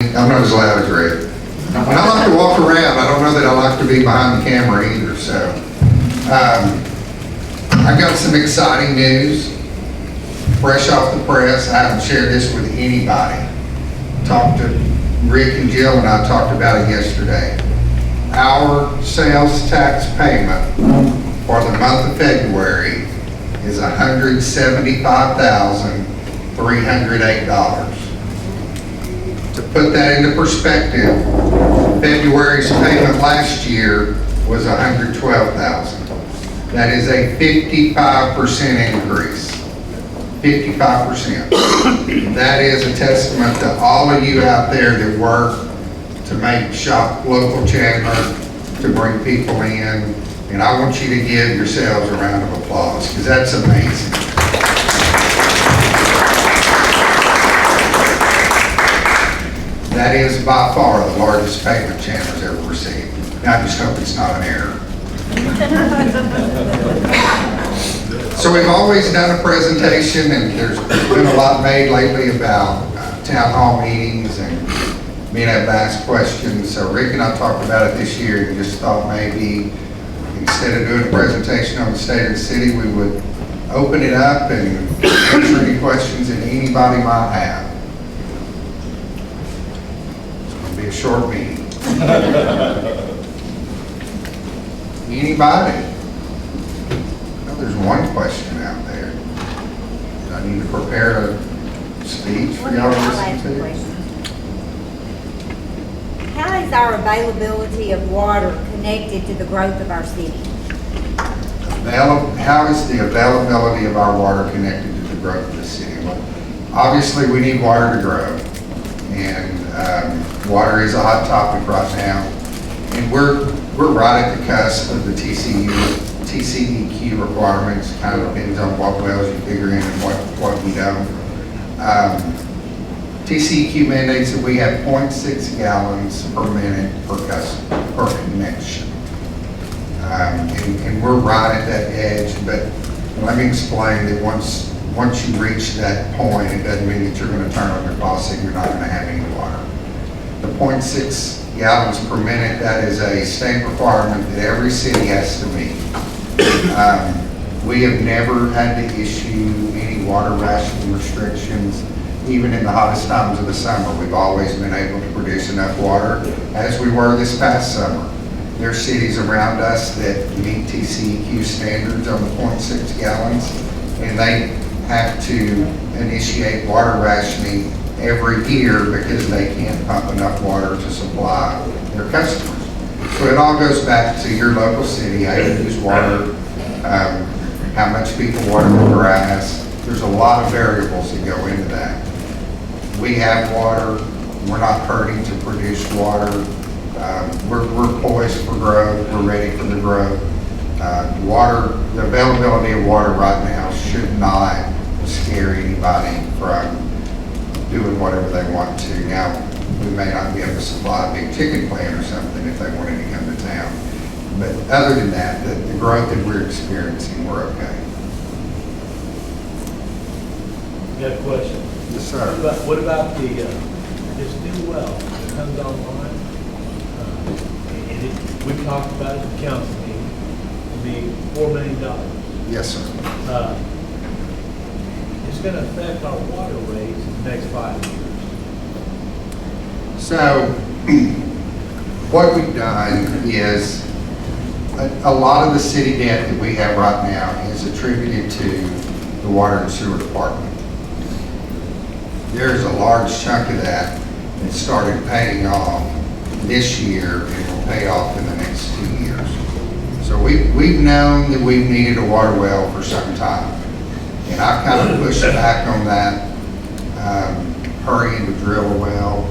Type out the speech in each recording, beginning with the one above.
I'm not as loud as Red. And I like to walk around. I don't know that I like to be behind the camera either, so. I've got some exciting news, fresh off the press. I haven't shared this with anybody. Talked to Rick and Jill and I talked about it yesterday. Our sales tax payment for the month of February is $175,308. To put that into perspective, February's payment last year was $112,000. That is a 55% increase. 55%. That is a testament to all of you out there that work to make shop local Chandler, to bring people in, and I want you to give yourselves a round of applause because that's amazing. That is by far the largest payment Chandler's ever received. Now, I just hope it's not an error. So we've always done a presentation, and there's been a lot made lately about town hall meetings and being able to ask questions. So Rick and I talked about it this year and just thought maybe instead of doing a presentation on the state of the city, we would open it up and answer any questions that anybody might have. Be a short meeting. Anybody? Oh, there's one question out there. Do I need to prepare a speech for y'all to listen to? How is our availability of water connected to the growth of our city? How is the availability of our water connected to the growth of the city? Well, obviously, we need water to grow. And water is a hot topic right now, and we're right at the cusp of the TCEQ requirements. Kind of depends on what wells you figure in and what you don't. TCEQ mandates that we have 0.6 gallons per minute per connection, and we're right at that edge. But let me explain that once you reach that point, it doesn't mean that you're going to turn on your faucet and you're not going to have any water. The 0.6 gallons per minute, that is a state requirement that every city has to meet. We have never had to issue any water rationing restrictions. Even in the hottest times of the summer, we've always been able to produce enough water, as we were this past summer. There are cities around us that meet TCEQ standards on the 0.6 gallons, and they have to initiate water rationing every year because they can't pump enough water to supply their customers. So it all goes back to your local city, how you use water, how much people water the grass. There's a lot of variables that go into that. We have water. We're not hurting to produce water. We're poised for growth. We're ready for the growth. The availability of water right now should not scare anybody from doing whatever they want to. Now, we may not be able to supply a big chicken plant or something if they wanted to come to town. But other than that, the growth that we're experiencing, we're okay. Got a question? Yes, sir. What about this new well that comes online? We talked about it at the council meeting, being $4 million. Yes, sir. It's going to affect our water rates in the next 5 years. So, what we've done is a lot of the city debt that we have right now is attributed to the water and sewer department. There's a large chunk of that that started paying off this year and will pay off in the next 2 years. So we've known that we've needed a water well for some time. And I've kind of pushed back on that, hurrying to drill a well.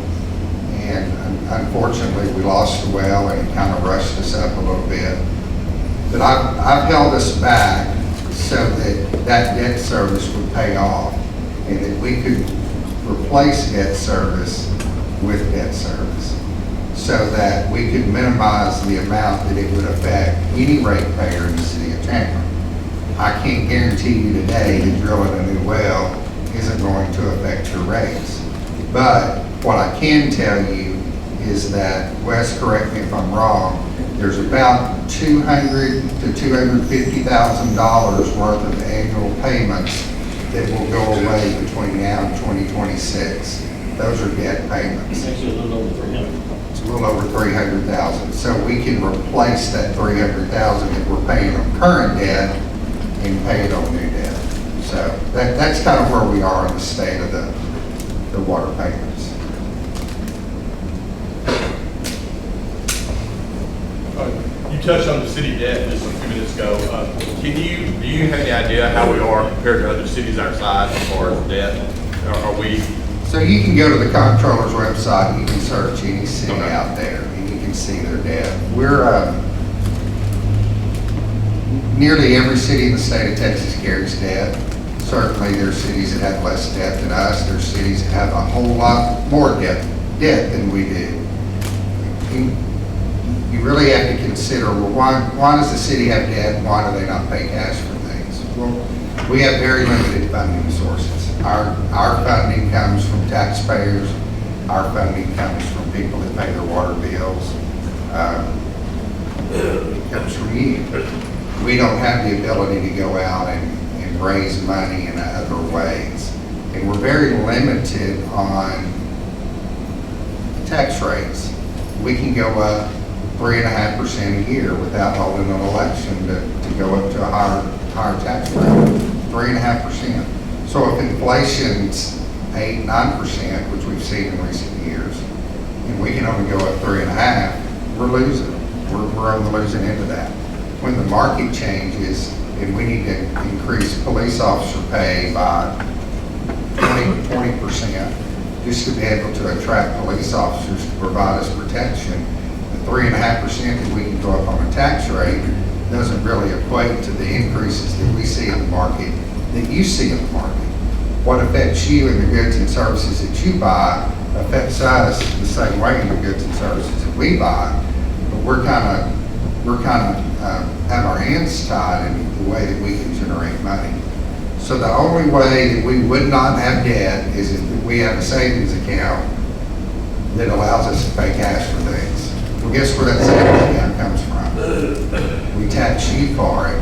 And unfortunately, we lost the well and it kind of rushed us up a little bit. But I've held us back so that debt service would pay off and that we could replace debt service with debt service so that we could minimize the amount that it would affect any ratepayer in the city of Chandler. I can't guarantee you today that drilling a new well isn't going to affect your rates. But What I can tell you is that, Wes, correct me if I'm wrong, there's about $200,000 to $250,000 worth of annual payments that will go away between now and 2026. Those are debt payments. Actually, a little over 300. It's a little over 300,000. So we can replace that 300,000 that we're paying on current debt and pay it on new debt. So that's kind of where we are in the state of the water payments. You touched on the city debt just a few minutes ago. Do you have any idea how we are compared to other cities our size as far as debt? Are we? So you can go to the comptroller's website, you can search any city Okay. out there, and you can see their debt. We're, nearly every city in the state of Texas carries debt. Certainly, there's cities that have less debt than us. There's cities that have a whole lot more debt than we do. You really have to consider, well, why does the city have debt, and why do they not pay cash for things? Well, we have very limited funding sources. Our funding comes from taxpayers. Our funding comes from people that pay their water bills. It comes from you. We don't have the ability to go out and raise money in other ways. And we're very limited on tax rates. We can go up 3.5% a year without holding an election to go up to a higher tax rate, 3.5%. So if inflation's 8-9%, which we've seen in recent years, and we can only go up 3.5%, we're losing. We're on the losing end of that. When the market changes and we need to increase police officer pay by 20%, just to be able to attract police officers to provide us protection, the 3.5% that we can go up on a tax rate doesn't really equate to the increases that we see in the market, that you see in the market. What affects you and the goods and services that you buy affects us the same way in the goods and services that we buy, but we're kind of have our hands tied in the way that we can generate money. So the only way that we would not have debt is if we have a savings account that allows us to pay cash for things. Well, guess where that savings account comes from? We tax you for it,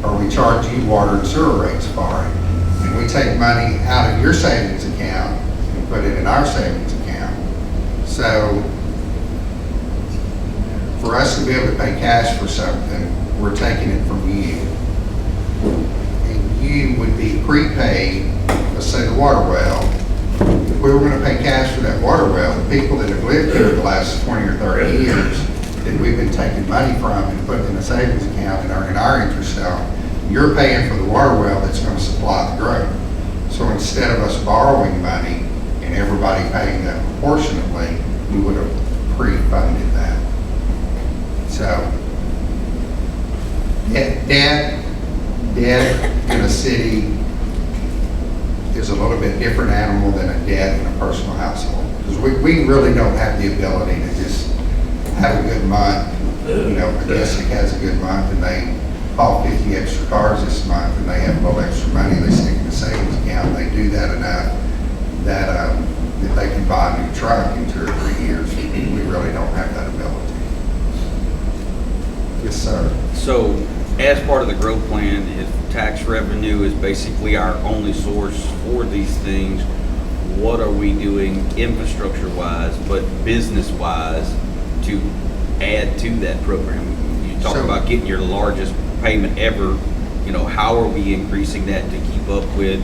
or we charge you water and sewer rates for it. And we take money out of your savings account and put it in our savings account. So for us to be able to pay cash for something, we're taking it from you. And you would be prepaid, let's say the water well. If we were going to pay cash for that water well, the people that have lived here the last 20 or 30 years that we've been taking money from and putting in a savings account and earning our interest on, you're paying for the water well that's going to supply the growth. So instead of us borrowing money and everybody paying that proportionately, we would have pre-funded that. So, debt in a city is a little bit different animal than a debt in a personal household. Because we really don't have the ability to just have a good month. You know, a Jessica has a good month and they bought 50 extra cars this month and they have a little extra money they stick in the savings account. And they do that enough that they can buy a new truck in 2 or 3 years. We really don't have that ability. Yes, sir. So, as part of the growth plan, if tax revenue is basically our only source for these things, what are we doing infrastructure-wise, but business-wise, to add to that program? You talk about getting your largest payment ever. You know, how are we increasing that to keep up with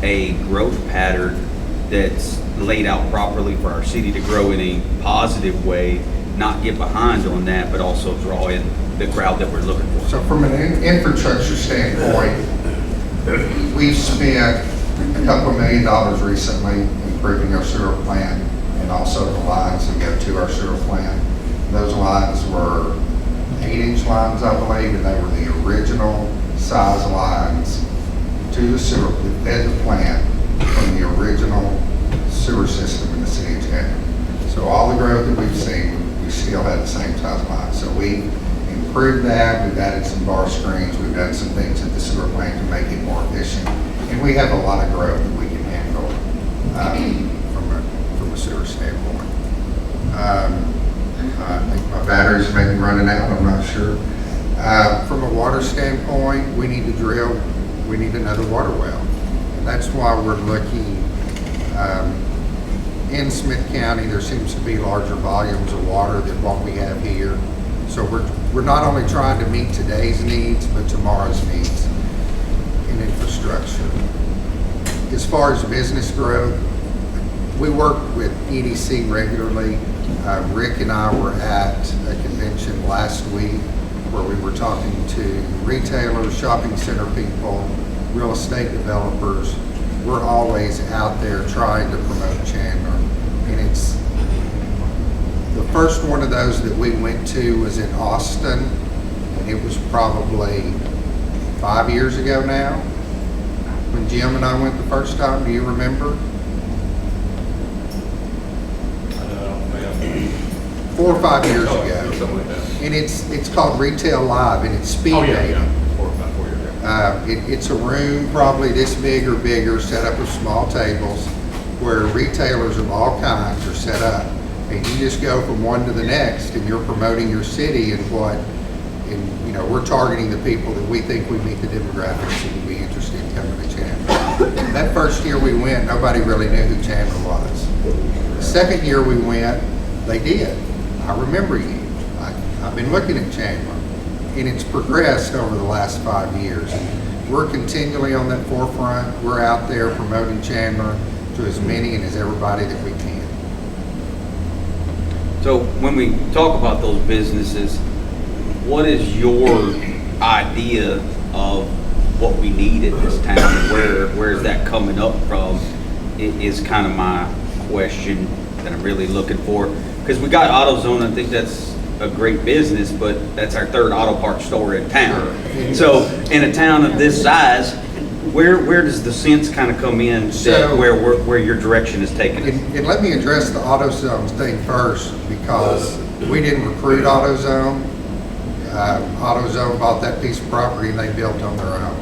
a growth pattern that's laid out properly for our city to grow in a positive way, not get behind on that, but also draw in the crowd that we're looking for? So from an infrastructure standpoint, we've spent a couple $1 million recently improving our sewer plant and also the lines that go to our sewer plant. Those lines were 8-inch lines, I believe, and they were the original size lines to the sewer that fed the plant from the original sewer system in the city of Chandler. So all the growth that we've seen, we still have the same size lines. So we improved that. We've added some bar screens. We've done some things at the sewer plant to make it more efficient. And we have a lot of growth that we can handle from a sewer standpoint. I think my batteries may be running out, I'm not sure. From a water standpoint, we need to drill, we need another water well. And that's why we're looking, in Smith County, there seems to be larger volumes of water than what we have here. So we're not only trying to meet today's needs, but tomorrow's needs in infrastructure. As far as business growth, we work with EDC regularly. Rick and I were at a convention last week where we were talking to retailers, shopping center people, real estate developers. We're always out there trying to promote Chandler. And it's, the first one of those that we went to was in Austin, and it was probably 5 years ago now, when Jim and I went the first time. Do you remember? 4 or 5 years ago. Something like that. And it's called Retail Live, and it's speed Oh, yeah, dating. yeah, about 4 years ago. It's a room probably this big or bigger, set up with small tables, where retailers of all kinds are set up. And you just go from one to the next, and you're promoting your city and we're targeting the people that we think we meet the demographics that would be interested in coming to Chandler. That first year we went, nobody really knew who Chandler was. The second year we went, they did. I remember you. I've been looking at Chandler, and it's progressed over the last 5 years. We're continually on that forefront. We're out there promoting Chandler to as many and as everybody that we can. So when we talk about those businesses, what is your idea of what we need in this town? Where is that coming up from? Is kind of my question that I'm really looking for. Because we got AutoZone, I think that's a great business, but that's our third auto parts store in town. So in a town of this size, where does the sense kind of come in that where your direction is taking us? And let me address the AutoZone thing first, because we didn't recruit AutoZone. AutoZone bought that piece of property and they built on their own.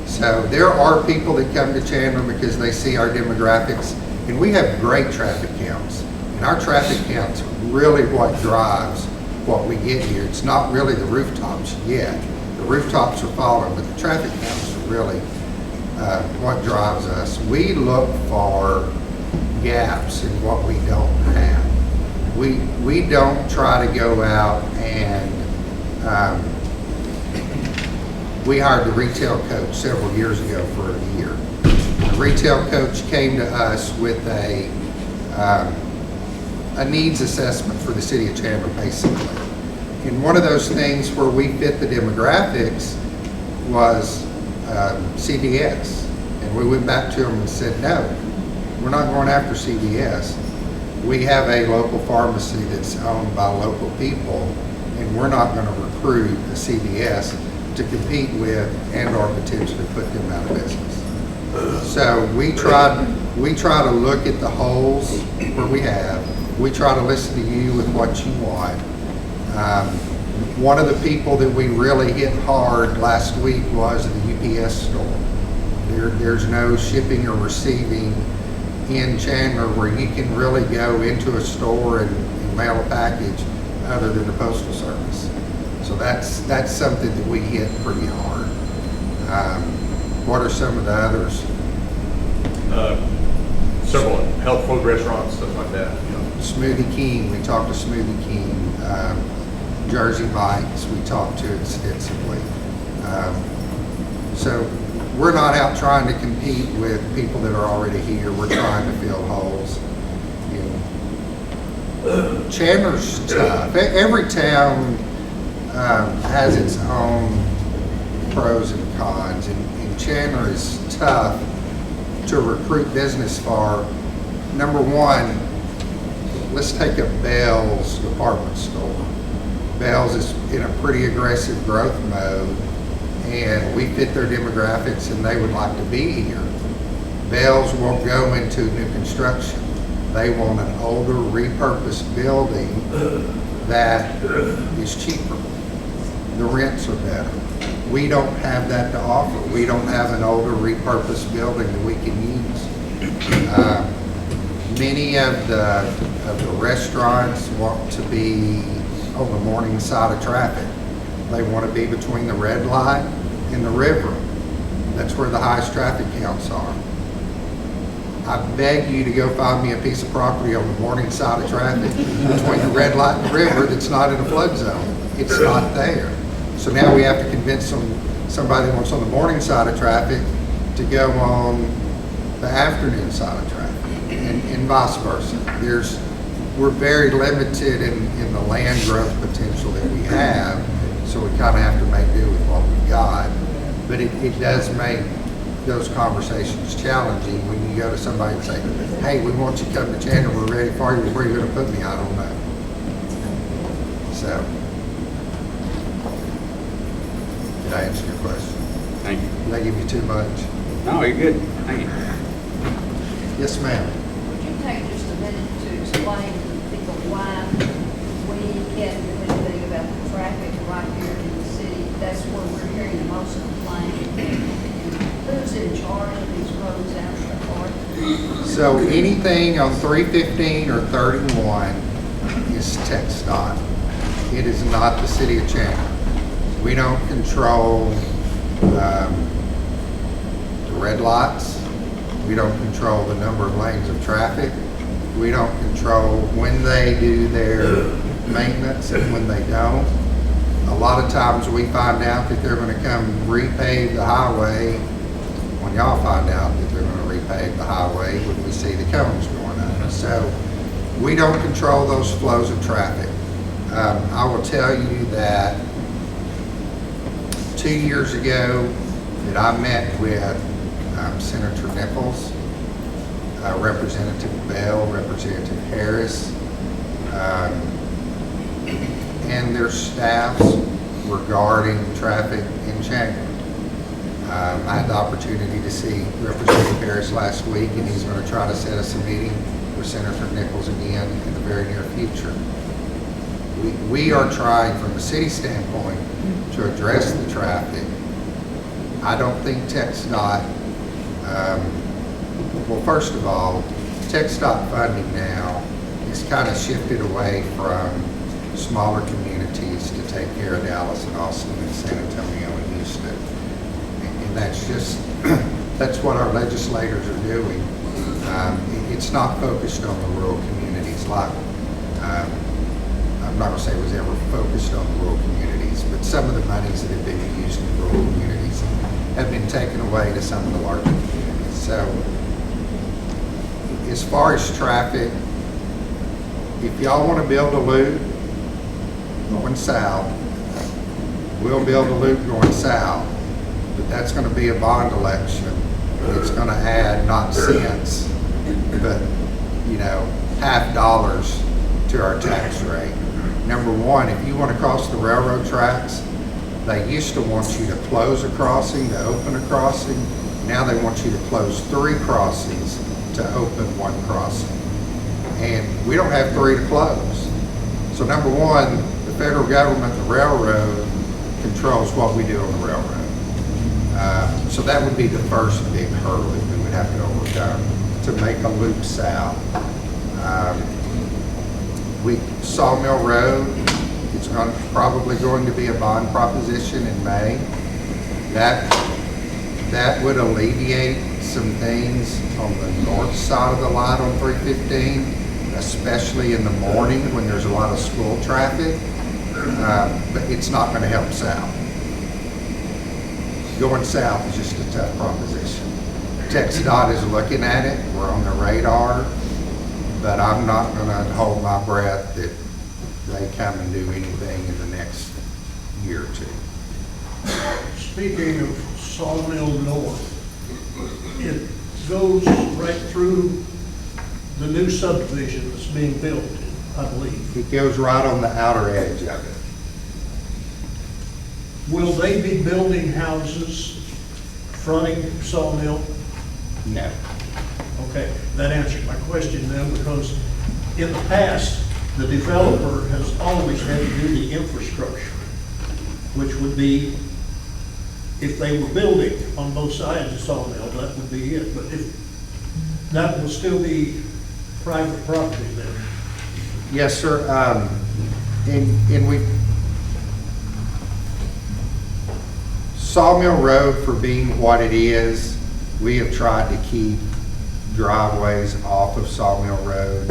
So there are people that come to Chandler because they see our demographics, and we have great traffic counts. And our traffic counts are really what drives what we get here. It's not really the rooftops yet. The rooftops are following, but the traffic counts are really what drives us. We look for gaps in what we don't have. We don't try to go out and we hired the retail coach several years ago for a year. The retail coach came to us with a needs assessment for the city of Chandler, basically. And one of those things where we fit the demographics was CVS. And we went back to them and said, no, we're not going after CVS. We have a local pharmacy that's owned by local people, and we're not going to recruit a CVS to compete with and or potentially put them out of business. So we try to look at the holes where we have. We try to listen to you with what you want. One of the people that we really hit hard last week was the UPS store. There's no shipping or receiving in Chandler where you can really go into a store and mail a package other than the Postal Service. So that's something that we hit pretty hard. What are some of the others? Several health food restaurants, stuff like that. You know. Smoothie King, we talked to Smoothie King. Jersey Mike's, we talked to extensively. So we're not out trying to compete with people that are already here. We're trying to fill holes. Chandler's tough. Every town has its own pros and cons, and Chandler is tough to recruit business for. Number one, let's take a Bell's department store. Bell's is in a pretty aggressive growth mode, and we fit their demographics and they would like to be here. Bell's won't go into new construction. They want an older repurposed building that is cheaper. The rents are better. We don't have that to offer. We don't have an older repurposed building that we can use. Many of the restaurants want to be on the morning side of traffic. They want to be between the red light and the river. That's where the highest traffic counts are. I beg you to go find me a piece of property on the morning side of traffic between the red light and the river that's not in a flood zone. It's not there. So now we have to convince somebody that wants on the morning side of traffic to go on the afternoon side of traffic, and vice versa. We're very limited in the land growth potential that we have, so we kind of have to make do with what we've got. But it does make those conversations challenging when you go to somebody and say, hey, we want you to come to Chandler, we're ready for you, where are you going to put me? I don't know. So, did I answer your question? Thank you. Did I give you too much? No, you're good. Thank you. Yes, ma'am. Would you take just a minute to explain to people why we can't do anything about the traffic right here in the city? That's where we're hearing the most complaints. Who's in charge of these roads out there? So anything on 315 or 31 is TxDOT. It is not the city of Chandler. We don't control the red lights. We don't control the number of lanes of traffic. We don't control when they do their maintenance and when they don't. A lot of times we find out that they're going to come repave the highway when y'all find out that they're going to repave the highway when we see the cones going up. So we don't control those flows of traffic. I will tell you that 2 years ago that I met with Senator Nichols, Representative Bell, Representative Harris, and their staffs regarding traffic in Chandler. I had the opportunity to see Representative Harris last week, and he's going to try to set us a meeting with Senator Nichols again in the very near future. We are trying from a city standpoint to address the traffic. I don't think TxDOT, well, first of all, TxDOT funding now is kind of shifted away from smaller communities to take care of Dallas and Austin and San Antonio and Houston. And that's just, that's what our legislators are doing. It's not focused on the rural communities like, I'm not going to say it was ever focused on the rural communities, but some of the monies that have been used in rural communities have been taken away to some of the larger communities. So as far as traffic, if y'all want to build a loop going south, we'll build a loop going south, but that's going to be a bond election. It's going to add not cents, but $50 to our tax rate. Number one, if you want to cross the railroad tracks, they used to want you to close a crossing, to open a crossing. Now they want you to close 3 crossings to open 1 crossing. And we don't have 3 to close. So number one, the federal government, the railroad, controls what we do on the railroad. So that would be the first big hurdle that we would have to overcome to make a loop south. Sawmill Road, it's probably going to be a bond proposition in May. That would alleviate some things on the north side of the line on 315, especially in the morning when there's a lot of school traffic, but it's not going to help south. Going south is just a tough proposition. TxDOT is looking at it, we're on the radar, but I'm not going to hold my breath that they come and do anything in the next year or 2. Speaking of Sawmill North, it goes right through the new subdivision that's being built, I believe. It goes right on the outer edge of it. Will they be building houses fronting Sawmill? No. Okay, that answered my question then, because in the past, the developer has always had to do the infrastructure, which would be, if they were building on both sides of Sawmill, that would be it. But if that will still be private property then? Yes, sir. And we, Sawmill Road, for being what it is, we have tried to keep driveways off of Sawmill Road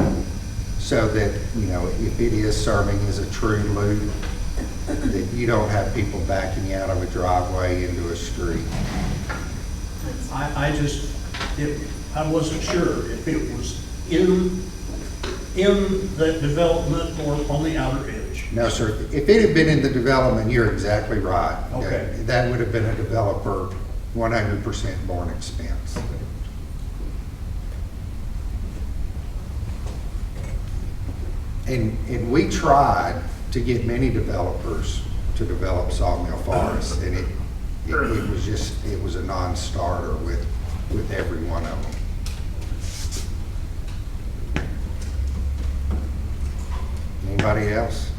so that, you know, if it is serving as a true loop, that you don't have people backing out of a driveway into a street. I wasn't sure if it was in that development or on the outer edge. No, sir. If it had been in the development, you're exactly right. Okay. That would have been a developer 100% borne expense. And we tried to get many developers to develop Sawmill Forest, and it was a non-starter with every one of them. Anybody else?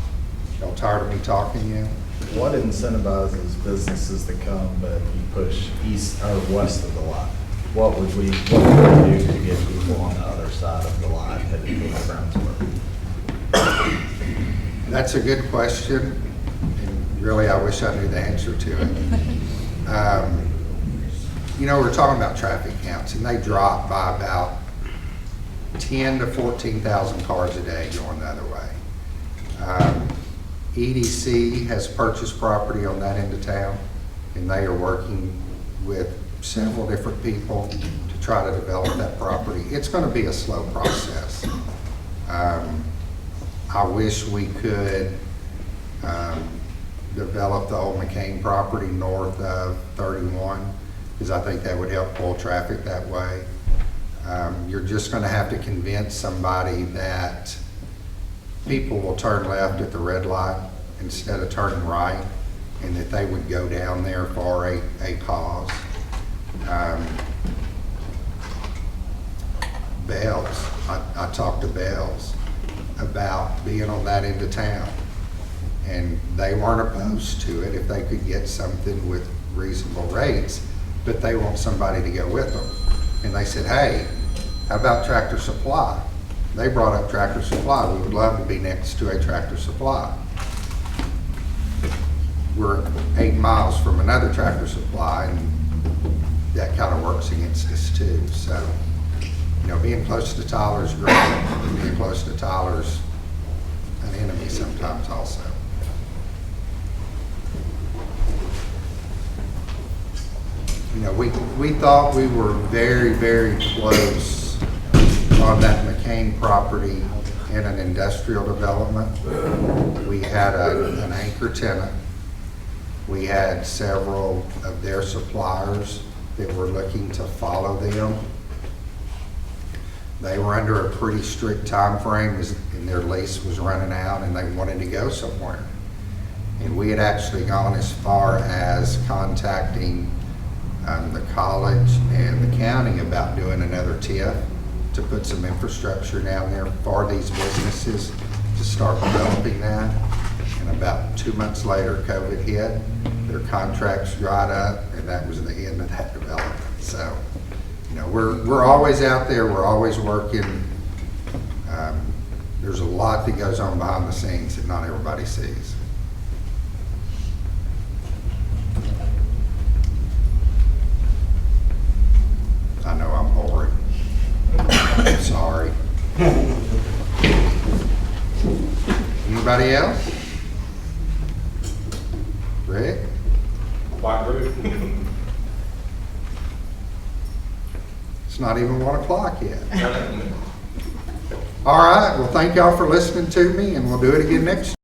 Y'all tired of me talking yet? What incentivizes businesses to come, but you push east or west of the line? What would we do to get people on the other side of the line headed towards Brownsburg? That's a good question, and really, I wish I knew the answer to it. You know, we're talking about traffic counts, and they drop by about 10 to 14,000 cars a day going the other way. EDC has purchased property on that end of town, and they are working with several different people to try to develop that property. It's going to be a slow process. I wish we could develop the old McCain property north of 31, because I think that would help pull traffic that way. You're just going to have to convince somebody that people will turn left at the red light instead of turning right, and that they would go down there for a cause. Bells, I talked to Bells about being on that end of town, and they weren't opposed to it if they could get something with reasonable rates, but they want somebody to go with them. And they said, hey, how about Tractor Supply? They brought up Tractor Supply. We would love to be next to a Tractor Supply. We're 8 miles from another Tractor Supply, and that kind of works against us too. So, you know, being close to Tyler's great, and being close to Tyler's an enemy sometimes also. You know, we thought we were very, very close on that McCain property in an industrial development. We had an anchor tenant. We had several of their suppliers that were looking to follow them. They were under a pretty strict time frame, and their lease was running out, and they wanted to go somewhere. And we had actually gone as far as contacting the college and the county about doing another TIF to put some infrastructure down there for these businesses to start developing that. And about 2 months later, COVID hit, their contracts dried up, and that was the end of that development. So, you know, we're always out there, we're always working. There's a lot that goes on behind the scenes that not everybody sees. I know I'm boring. I'm sorry. Anybody else? Rick? White roof. It's not even 1 o'clock yet. All right, well, thank y'all for listening to me, and we'll do it again next